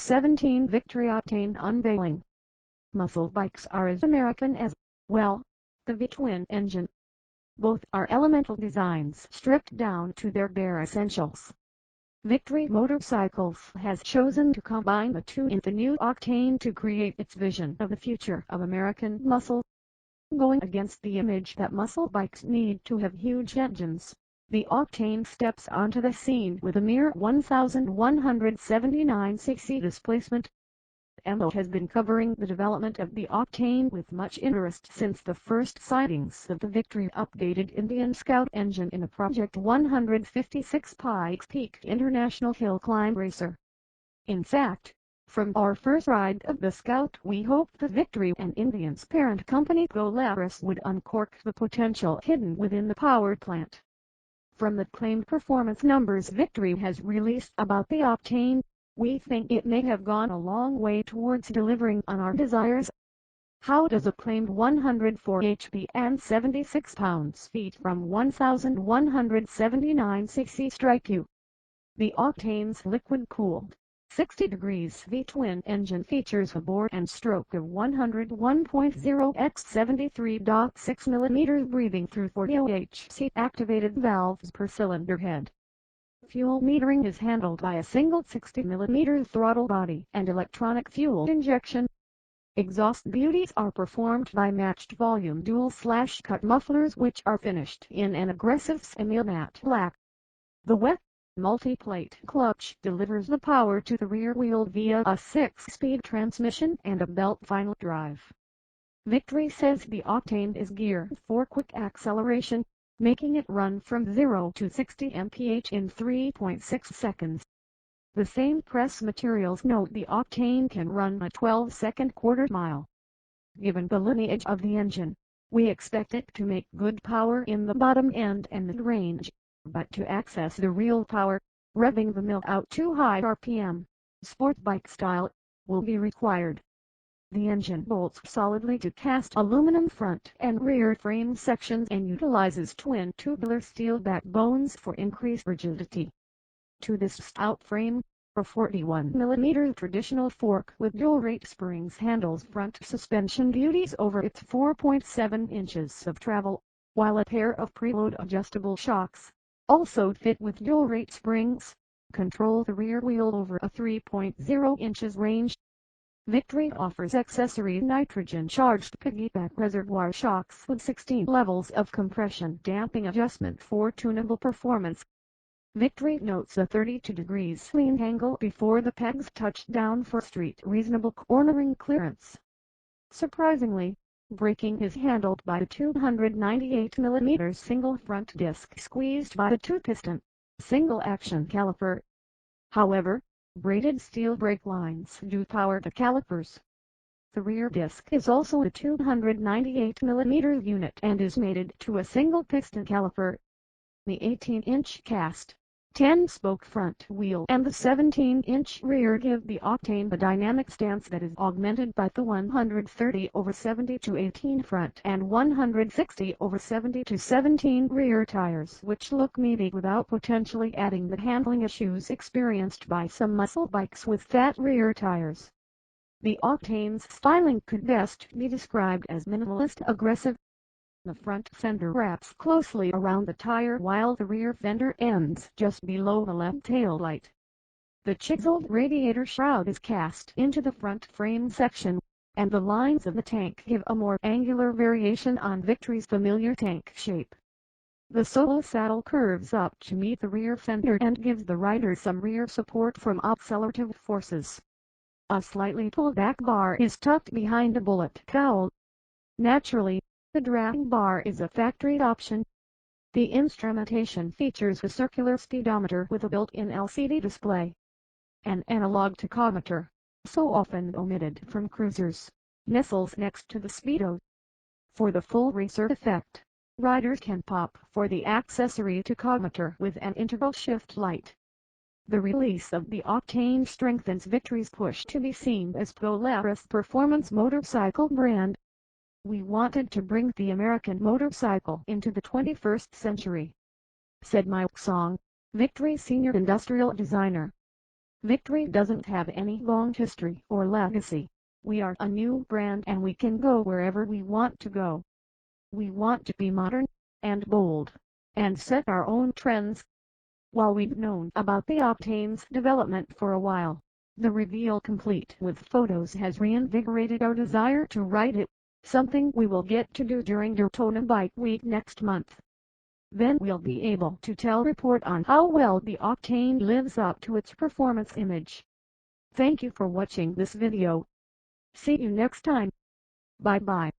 2017 Victory Octane Unveiling. Muscle bikes are as American as, well, the V-twin engine. Both are elemental designs stripped down to their bare essentials. Victory Motorcycles has chosen to combine the two in the new Octane to create its vision of the future of American muscle. Going against the image that muscle bikes need to have huge engines, the Octane steps onto the scene with a mere 1,179 cc displacement. MO has been covering the development of the Octane with much interest since the first sightings of the Victory updated Indian Scout engine in a Project 156 Pikes Peak International Hill Climb Racer. In fact, from our first ride of the Scout we hoped the Victory and Indian's parent company Polaris would uncork the potential hidden within the power plant. From the claimed performance numbers Victory has released about the Octane, we think it may have gone a long way towards delivering on our desires. How does a claimed 104 HP and 76 pounds-feet from 1,179 cc strike you? The Octane's liquid-cooled, 60 degrees V-twin engine features a bore and stroke of 101.0 x 73.6 mm breathing through 40 OHC activated valves per cylinder head. Fuel metering is handled by a single 60 mm throttle body and electronic fuel injection. Exhaust duties are performed by matched volume dual/cut mufflers which are finished in an aggressive semi-matte black. The wet, multi-plate clutch delivers the power to the rear wheel via a 6-speed transmission and a belt final drive. Victory says the Octane is geared for quick acceleration, making it run from 0 to 60 mph in 3.6 seconds. The same press materials note the Octane can run a 12-second quarter-mile. Given the lineage of the engine, we expect it to make good power in the bottom end and mid-range, but to access the real power, revving the mill out to high RPM, sport bike style, will be required. The engine bolts solidly to cast aluminum front and rear frame sections and utilizes twin tubular steel backbones for increased rigidity. To this stout frame, a 41 mm traditional fork with dual-rate springs handles front suspension duties over its 4.7 inches of travel, while a pair of preload adjustable shocks, also fit with dual-rate springs, control the rear wheel over a 3.0 inches range. Victory offers accessory nitrogen-charged piggyback reservoir shocks with 16 levels of compression damping adjustment for tunable performance. Victory notes a 32 degrees lean angle before the pegs touch down for street reasonable cornering clearance. Surprisingly, braking is handled by the 298 mm single front disc squeezed by the 2-piston, single-action caliper. However, braided steel brake lines do power the calipers. The rear disc is also a 298 mm unit and is mated to a single piston caliper. The 18-inch cast, 10-spoke front wheel and the 17-inch rear give the Octane a dynamic stance that is augmented by the 130/70/18 front and 160/70/17 rear tires which look meaty without potentially adding the handling issues experienced by some muscle bikes with fat rear tires. The Octane's styling could best be described as minimalist aggressive. The front fender wraps closely around the tire while the rear fender ends just below the left tail light. The chiseled radiator shroud is cast into the front frame section, and the lines of the tank give a more angular variation on Victory's familiar tank shape. The solo saddle curves up to meet the rear fender and gives the rider some rear support from accelerative forces. A slightly pulled back bar is tucked behind a bullet cowl. Naturally, the drag bar is a factory option. The instrumentation features a circular speedometer with a built-in LCD display. An analog tachometer, so often omitted from cruisers, nestles next to the speedo. For the full racer effect, riders can pop for the accessory tachometer with an integral shift light. The release of the Octane strengthens Victory's push to be seen as Polaris' performance motorcycle brand. We wanted to bring the American motorcycle into the 21st century, said Mike Song, Victory senior industrial designer. Victory doesn't have any long history or legacy. We are a new brand and we can go wherever we want to go. We want to be modern and bold and set our own trends. While we've known about the Octane's development for a while, the reveal complete with photos has reinvigorated our desire to ride it, something we will get to do during Daytona Bike Week next month. Then we'll be able to report on how well the Octane lives up to its performance image. Thank you for watching this video. See you next time. Bye bye.